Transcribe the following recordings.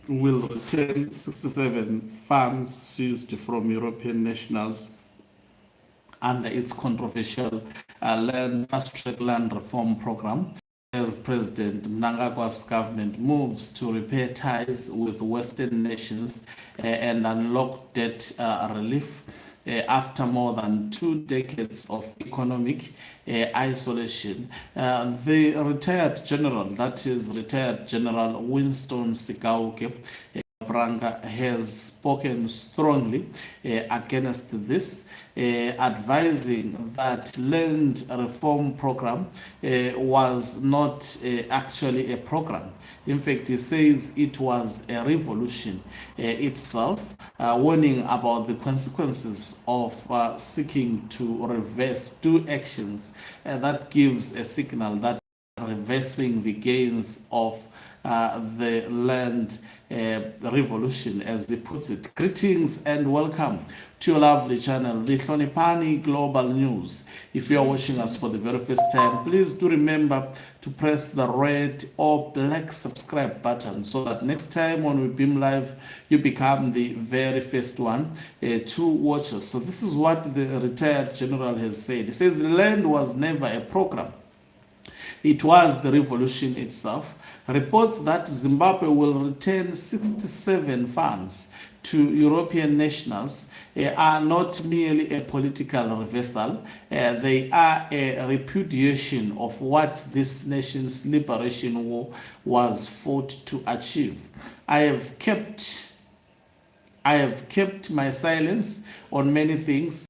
will return 67 farms seized from European nationals under its controversial fast-track land reform program, as President Mnangagwa's government moves to repair ties with Western nations and unlock debt relief after more than 2 decades of economic isolation. The retired general, that is retired General Winston Sigauke, Mabanga, has spoken strongly against this, advising that land reform program was not actually a program. In fact, he says it was a revolution itself, warning about the consequences of seeking to reverse 2 actions. That gives a signal that reversing the gains of the land revolution, as he puts it. Greetings and welcome to your lovely channel, the Hlonipani Global News. If you are watching us for the very first time, please do remember to press the red or black subscribe button so that next time when we beam live, you become the very first one to watch us. So this is what the retired general has said. He says the land was never a program. It was the revolution itself. Reports that Zimbabwe will return 67 farms to European nationals are not merely a political reversal. They are a repudiation of what this nation's liberation war was fought to achieve. I have kept my silence on many things,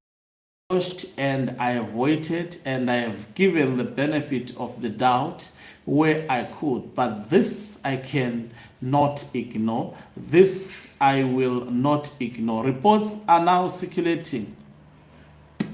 and I have waited, and I have given the benefit of the doubt where I could, but this I can not ignore. This I will not ignore. Reports are now circulating,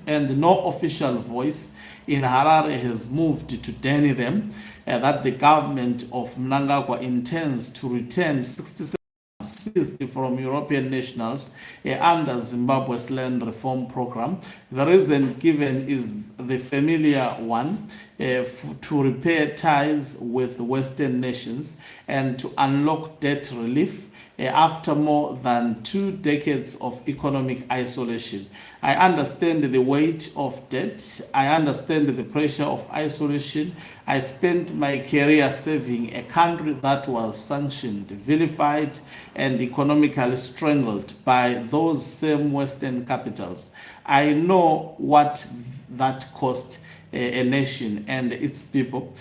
and no official voice in Harare has moved to deny them, that the government of Mnangagwa intends to return 67 seized from European nationals under Zimbabwe's land reform program. The reason given is the familiar one, to repair ties with Western nations and to unlock debt relief after more than 2 decades of economic isolation. I understand the weight of debt. I understand the pressure of isolation. I spent my career serving a country that was sanctioned, vilified, and economically strangled by those same Western capitals. I know what that cost a nation and its people,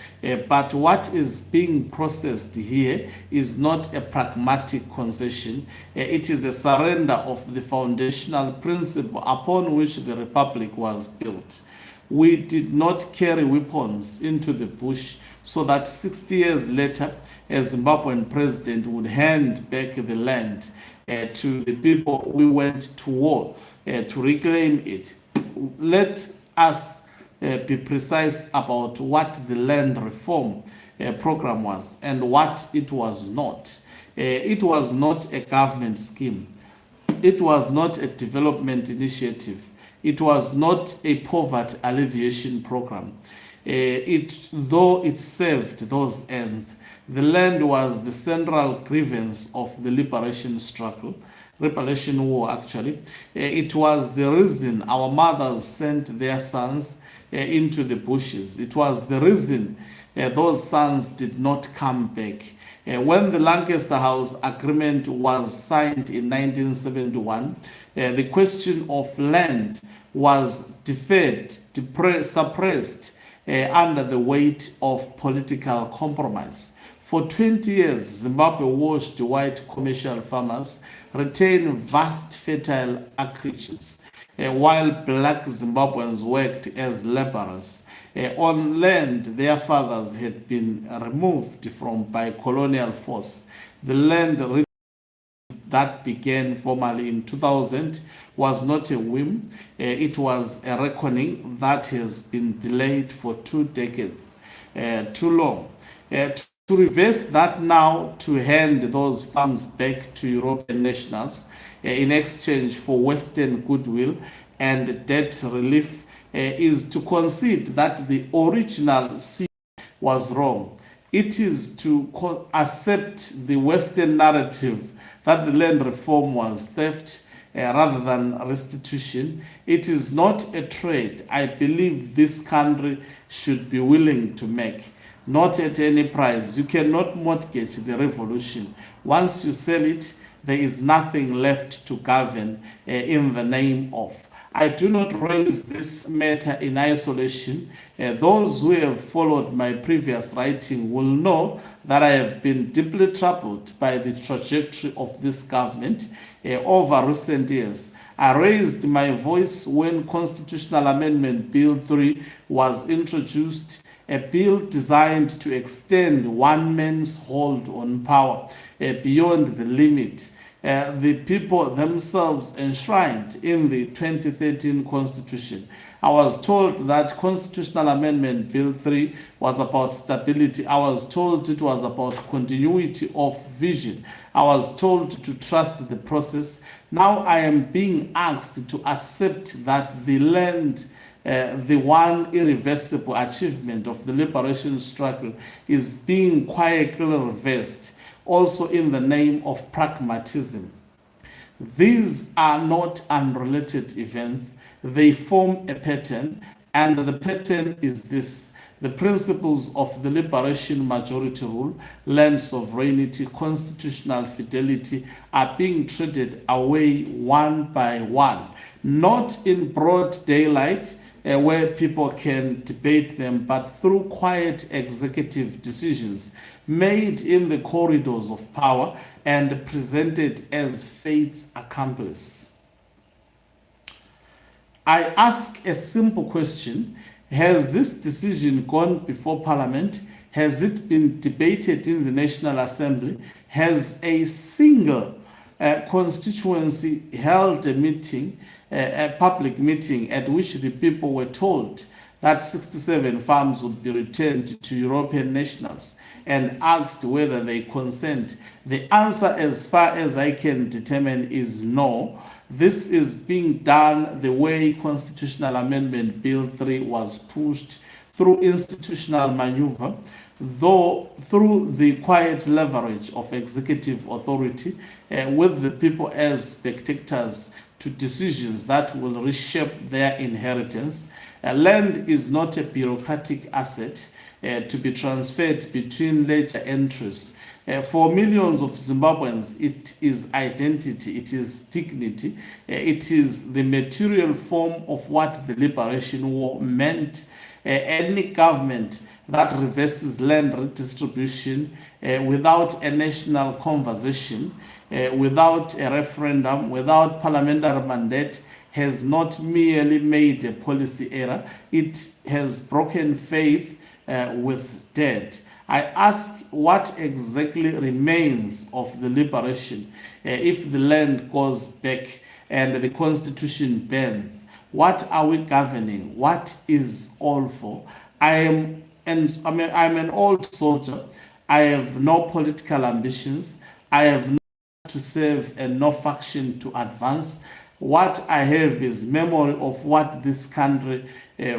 but what is being processed here is not a pragmatic concession. It is a surrender of the foundational principle upon which the republic was built. We did not carry weapons into the bush so that 60 years later a Zimbabwean president would hand back the land to the people we went to war to reclaim it. Let us be precise about what the land reform program was and what it was not. It was not a government scheme. It was not a development initiative. It was not a poverty alleviation program. Though it served those ends, the land was the central grievance of the liberation struggle, liberation war actually. It was the reason our mothers sent their sons into the bushes. It was the reason those sons did not come back. When the Lancaster House Agreement was signed in 1971, the question of land was deferred, suppressed under the weight of political compromise. For 20 years, Zimbabwe watched white commercial farmers retain vast fertile acreages, while black Zimbabweans worked as laborers on land their fathers had been removed from by colonial force. The land that began formally in 2000 was not a whim. It was a reckoning that has been delayed for 2 decades, too long. To reverse that now, to hand those farms back to European nationals in exchange for Western goodwill and debt relief is to concede that the original scheme was wrong. it is to accept the Western narrative that the land reform was theft rather than restitution. It is not a trade I believe this country should be willing to make. Not at any price. You cannot mortgage the revolution. Once you sell it, there is nothing left to govern in the name of. I do not raise this matter in isolation. Those who have followed my previous writing will know that I have been deeply troubled by the trajectory of this government over recent years. I raised my voice when Constitutional Amendment Bill 3 was introduced, a bill designed to extend one man's hold on power beyond the limit the people themselves enshrined in the 2013 Constitution. I was told that Constitutional Amendment Bill 3 was about stability. I was told it was about continuity of vision. I was told to trust the process. Now I am being asked to accept that the land the one irreversible achievement of the liberation struggle is being quietly reversed, also in the name of pragmatism. These are not unrelated events, they form a pattern, and the pattern is this. The principles of the liberation majority rule, land sovereignty, constitutional fidelity are being traded away one by one, not in broad daylight, where people can debate them, but through quiet executive decisions made in the corridors of power and presented as fate's accomplice. I ask a simple question. Has this decision gone before Parliament? Has it been debated in the National Assembly? Has a single constituency held a meeting, a public meeting at which the people were told that 67 farms would be returned to European nationals and asked whether they consent? The answer, as far as I can determine, is no. This is being done the way Constitutional Amendment Bill 3 was pushed through institutional maneuver, though through the quiet leverage of executive authority with the people as spectators to decisions that will reshape their inheritance. Land is not a bureaucratic asset to be transferred between ledger entries. For millions of Zimbabweans, it is identity, it is dignity, it is the material form of what the Liberation War meant. Any government that reverses land redistribution without a national conversation, without a referendum, without parliamentary mandate, has not merely made a policy error, it has broken faith with dead. I ask, what exactly remains of the liberation if the land goes back and the constitution bends? What are we governing? What is all for? I'm an old soldier. I have no political ambitions. I have no to serve and no faction to advance. What I have is memory of what this country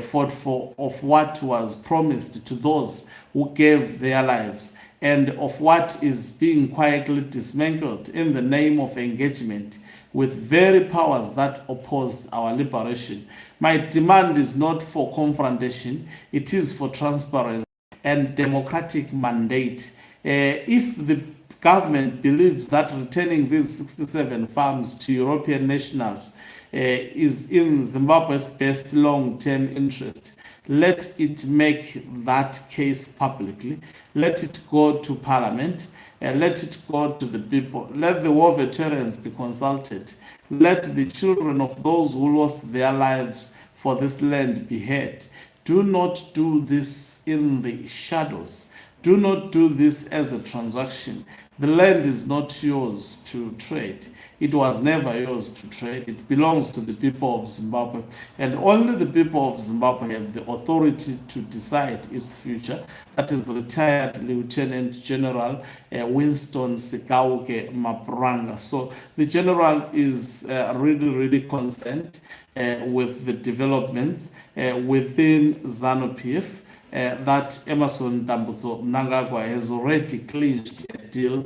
fought for, of what was promised to those who gave their lives, and of what is being quietly dismantled in the name of engagement with very powers that opposed our liberation. My demand is not for confrontation, it is for transparency and democratic mandate. If the government believes that returning these 67 farms to European nationals is in Zimbabwe's best long-term interest, let it make that case publicly. Let it go to Parliament. Let it go to the people. Let the war veterans be consulted. Let the children of those who lost their lives for this land be heard. Do not do this in the shadows. Do not do this as a transaction. The land is not yours to trade. It was never yours to trade. It belongs to the people of Zimbabwe. And only the people of Zimbabwe have the authority to decide its future. That is retired Lieutenant General Winston Sikauke Mabanga. So the general is really concerned with the developments within ZANU-PF. that Emerson Tambutso Mnangagwa has already clinched a deal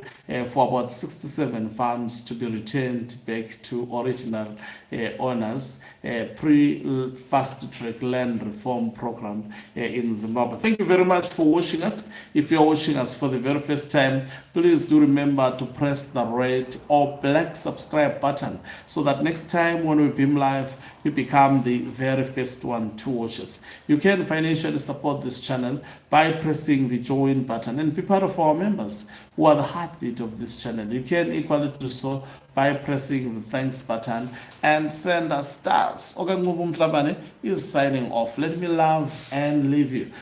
for about 67 farms to be returned back to original owners pre-fast track land reform program in Zimbabwe. Thank you very much for watching us. If you're watching us for the very first time, please do remember to press the red or black subscribe button so that next time when we beam live, you become the very first one to watch us. You can financially support this channel by pressing the join button and be part of our members who are the heartbeat of this channel. You can equally do so by pressing the thanks button and send us stars. Okanqubo Mhlabane is signing off. Let me love and leave you.